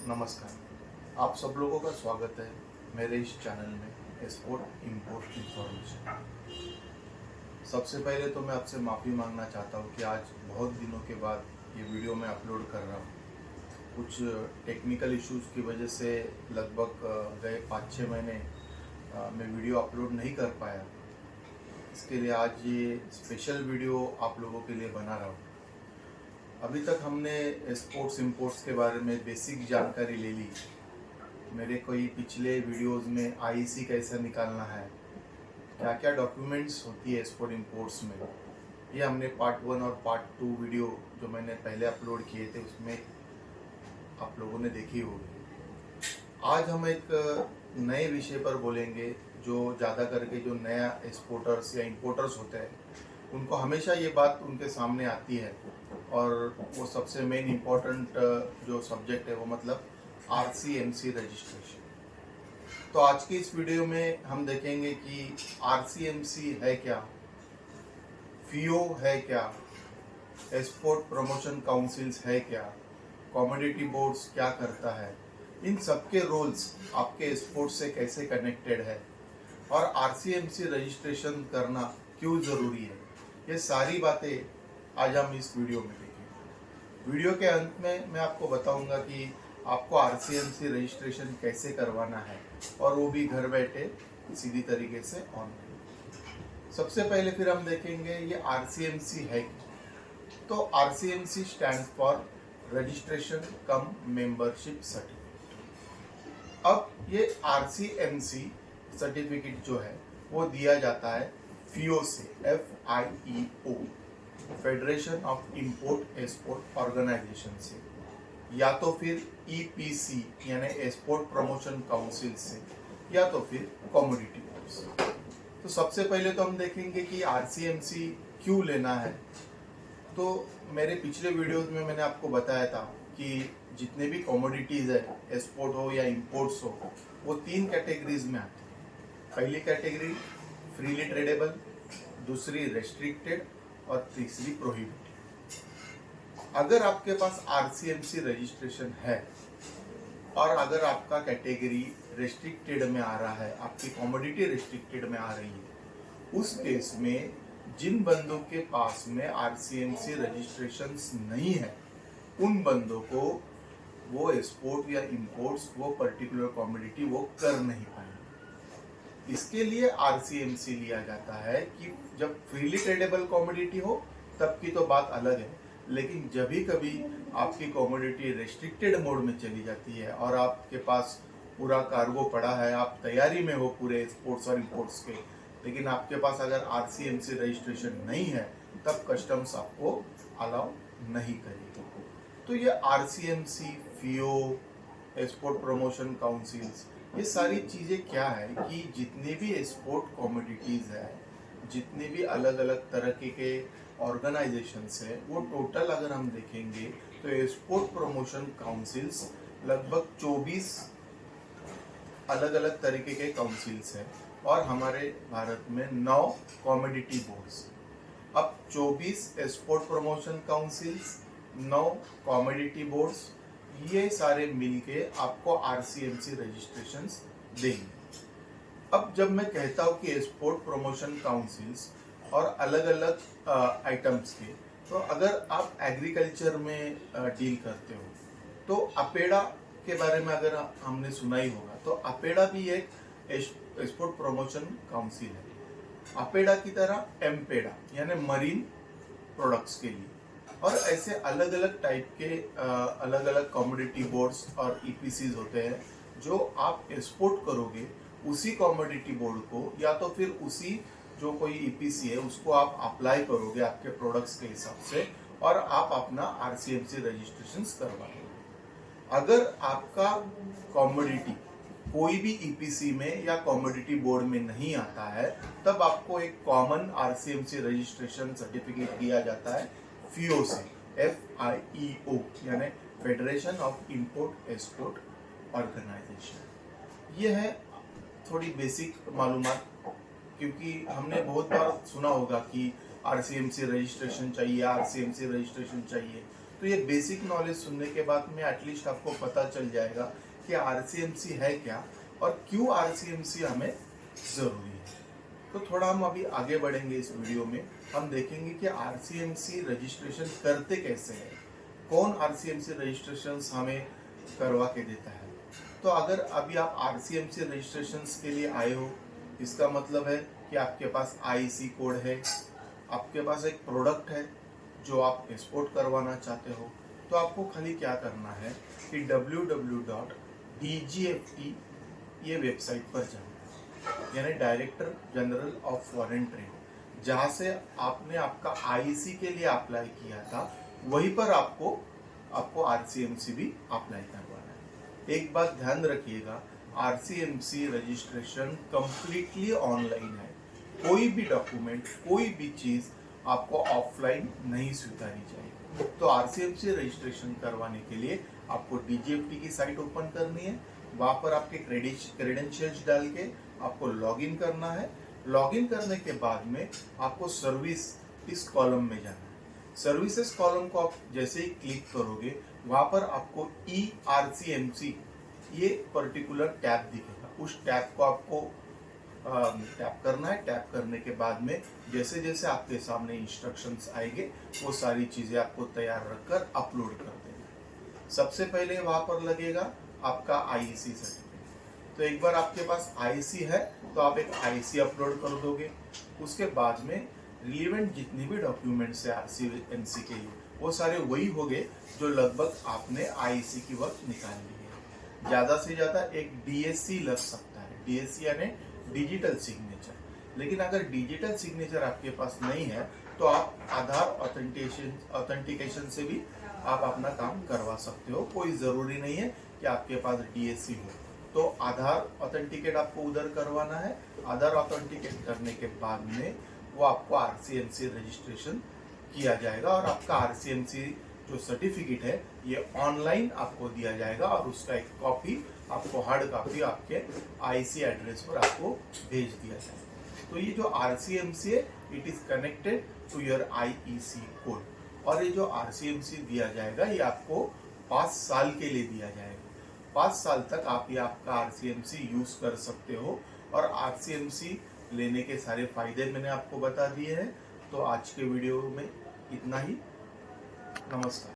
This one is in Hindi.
नमस्कार। आप सब लोगों का स्वागत है मेरे इस चैनल में एक्सपोर्ट इंपोर्ट इंफॉर्मेशन। सबसे पहले तो मैं आपसे माफ़ी मांगना चाहता हूँ कि आज बहुत दिनों के बाद ये वीडियो मैं अपलोड कर रहा हूँ। कुछ टेक्निकल इश्यूज़ की वजह से लगभग गए 5-6 महीने मैं वीडियो अपलोड नहीं कर पाया। इसके लिए आज ये स्पेशल वीडियो आप लोगों के लिए बना रहा हूँ। अभी तक हमने एक्सपोर्ट्स इंपोर्ट्स के बारे में बेसिक जानकारी ले ली। मेरे कोई पिछले वीडियोस में आईसी कैसे निकालना है, क्या क्या डॉक्यूमेंट्स होती है एक्सपोर्ट इंपोर्ट्स में, ये हमने पार्ट 1 और पार्ट 2 वीडियो जो मैंने पहले अपलोड किए थे उसमें आप लोगों ने देखी होगी। आज हम एक नए विषय पर बोलेंगे जो ज़्यादा करके जो नया एक्सपोर्टर्स या इंपोर्टर्स होते हैं उनको हमेशा ये बात उनके सामने आती है, और वो सबसे मेन इम्पोर्टेंट जो सब्जेक्ट है वो मतलब RCMC रजिस्ट्रेशन। तो आज की इस वीडियो में हम देखेंगे कि RCMC है क्या, FIO है क्या, एक्सपोर्ट प्रमोशन काउंसिल्स है क्या, कमोडिटी बोर्ड्स क्या करता है, इन सब के रोल्स आपके एक्सपोर्ट से कैसे कनेक्टेड है, और RCMC रजिस्ट्रेशन करना क्यों ज़रूरी है, ये सारी बातें आज हम इस वीडियो में देखेंगे। वीडियो के अंत में मैं आपको बताऊंगा कि आपको RCMC रजिस्ट्रेशन कैसे करवाना है, और वो भी घर बैठे सीधी तरीके से ऑनलाइन। सबसे पहले फिर हम देखेंगे ये RCMC है क्या। तो RCMC stand for registration come membership certificate. अब ये RCMC सर्टिफिकेट जो है वो दिया जाता है FIO से, FIEO, federation of import export organisation से, या तो फिर EPC यानी एक्सपोर्ट प्रमोशन काउंसिल से, या तो फिर कमोडिटी बोर्ड से। तो सबसे पहले तो हम देखेंगे कि RCMC क्यों लेना है। तो मेरे पिछले वीडियोस में मैंने आपको बताया था कि जितने भी कमोडिटीज है, एक्सपोर्ट हो या इंपोर्ट्स हो, वो 3 कैटेगरीज में आते हैं। पहली कैटेगरी फ्रीली ट्रेडेबल, दूसरी रेस्ट्रिक्टेड, और तीसरी प्रोहिबिटेड। अगर आपके पास RCMC रजिस्ट्रेशन है और अगर आपका कैटेगरी रेस्ट्रिक्टेड में आ रहा है, आपकी कमोडिटी रेस्ट्रिक्टेड में आ रही है, उस केस में जिन बंदों के पास में RCMC रजिस्ट्रेशन नहीं है उन बंदों को वो एक्सपोर्ट या इंपोर्ट्स वो पर्टिकुलर कमोडिटी वो कर नहीं पाएंगे। इसके लिए RCMC लिया जाता है कि जब फ्रीली ट्रेडेबल कमोडिटी हो तब की तो बात अलग है, लेकिन जब भी कभी आपकी कमोडिटी रेस्ट्रिक्टेड मोड में चली जाती है और आपके पास पूरा कार्गो पड़ा है, आप तैयारी में हो पूरे एक्सपोर्ट्स और इंपोर्ट्स के, लेकिन आपके पास अगर RCMC रजिस्ट्रेशन नहीं है तब कस्टम्स आपको अलाउ नहीं करेगी। तो ये RCMC, FIO, export promotion councils, ये सारी चीज़ें क्या है कि जितने भी एक्सपोर्ट कमोडिटीज़ है, जितने भी अलग अलग तरह के ऑर्गेनाइजेशंस है, वो टोटल अगर हम देखेंगे तो एक्सपोर्ट प्रमोशन काउंसिल्स लगभग 24 अलग अलग तरीके के काउंसिल्स हैं, और हमारे भारत में 9 कमोडिटी बोर्ड्स। अब 24 export promotion councils, 9 commodity boards, ये सारे मिलके आपको RCMC रजिस्ट्रेशंस देंगे। अब जब मैं कहता हूँ कि एक्सपोर्ट प्रमोशन काउंसिल्स और अलग अलग आइटम्स के, तो अगर आप एग्रीकल्चर में डील करते हो तो अपेडा के बारे में अगर हमने सुना ही होगा, तो अपेडा भी एक एक्सपोर्ट प्रमोशन काउंसिल है। अपेडा की तरह एम्पेडा यानी मरीन प्रोडक्ट्स के लिए, और ऐसे अलग अलग टाइप के अलग अलग कमोडिटी बोर्ड्स और EPCs होते हैं जो आप एक्सपोर्ट करोगे उसी कमोडिटी बोर्ड को, या तो फिर उसी जो कोई EPC है उसको आप अप्लाई करोगे आपके प्रोडक्ट्स के हिसाब से, और आप अपना RCMC रजिस्ट्रेशन करवाओगे। अगर आपका कमोडिटी कोई भी EPC में या कमोडिटी बोर्ड में नहीं आता है, तब आपको एक कॉमन RCMC रजिस्ट्रेशन सर्टिफिकेट दिया जाता है FIO से, FIEO यानी federation of import export organisation. ये है थोड़ी बेसिक मालूमात, क्योंकि हमने बहुत बार सुना होगा कि RCMC रजिस्ट्रेशन चाहिए, RCMC रजिस्ट्रेशन चाहिए। तो ये बेसिक नॉलेज सुनने के बाद में एटलीस्ट आपको पता चल जाएगा कि आरसीएमसी है क्या और क्यों आरसीएमसी हमें जरूरी है। तो थोड़ा हम अभी आगे बढ़ेंगे इस वीडियो में, हम देखेंगे कि आरसीएमसी रजिस्ट्रेशन करते कैसे हैं, कौन आरसीएमसी रजिस्ट्रेशन हमें करवा के देता है। तो अगर अभी आप आरसीएमसी रजिस्ट्रेशन के लिए आए हो, इसका मतलब है कि आपके पास आईसी कोड है, आपके पास एक प्रोडक्ट है जो आप एक्सपोर्ट करवाना चाहते हो। तो आपको खाली क्या करना है कि www.dgft ये वेबसाइट पर जाना, यानी director general of foreign trade, जहाँ से आपने आपका आईसी के लिए अप्लाई किया था, वहीं पर आपको आरसीएमसी भी अप्लाई करवाना है। एक बात ध्यान रखिएगा, आरसीएमसी रजिस्ट्रेशन कंप्लीटली ऑनलाइन है। कोई भी डॉक्यूमेंट, कोई भी चीज आपको ऑफलाइन नहीं स्वीकारी जाएगी। तो आरसीएमसी रजिस्ट्रेशन करवाने के लिए आपको डीजीएफटी की साइट ओपन करनी है, वहां पर आपके क्रेडेंशियल्स डाल के आपको लॉगिन करना है। लॉगिन करने के बाद में आपको सर्विस इस कॉलम में जाना है। सर्विसेज कॉलम को आप जैसे ही क्लिक करोगे, वहां पर आपको ERCMC ये पर्टिकुलर टैब दिखेगा। उस टैब को आपको टैप करना है। टैप करने के बाद में जैसे जैसे आपके सामने इंस्ट्रक्शंस आएंगे, वो सारी चीजें आपको तैयार रखकर अपलोड कर देना है। सबसे पहले वहां पर लगेगा आपका आईसी सर्टिफिकेट। तो एक बार आपके पास आईसी है तो आप एक आईसी अपलोड कर दोगे। उसके बाद में रिलेवेंट जितनी भी डॉक्यूमेंट्स है आरसीएमसी के लिए, वो सारे वही होंगे जो लगभग आपने आईसी की वक्त निकाल ली है। ज्यादा से ज्यादा एक डीएससी लग सकता है, डीएससी यानी डिजिटल सिग्नेचर। लेकिन अगर डिजिटल सिग्नेचर आपके पास नहीं है तो आप आधार ऑथेंटिकेशन से भी आप अपना काम करवा सकते हो। कोई जरूरी नहीं है कि आपके पास डीएससी हो। तो आधार ऑथेंटिकेट आपको उधर करवाना है। आधार ऑथेंटिकेट करने के बाद में वो आपको आरसीएमसी रजिस्ट्रेशन किया जाएगा और आपका आरसीएमसी जो सर्टिफिकेट है ये ऑनलाइन आपको दिया जाएगा और उसका एक कॉपी आपको, हार्ड कॉपी आपके आईसी एड्रेस पर आपको भेज दिया जाएगा। तो ये जो आरसीएमसी है, it is connected to your IEC code. और ये जो आरसीएमसी दिया जाएगा ये आपको 5 साल के लिए दिया जाएगा। 5 साल तक आप ये आपका आरसीएमसी यूज कर सकते हो। और आरसीएमसी लेने के सारे फायदे मैंने आपको बता दिए हैं। तो आज के वीडियो में इतना ही। नमस्कार।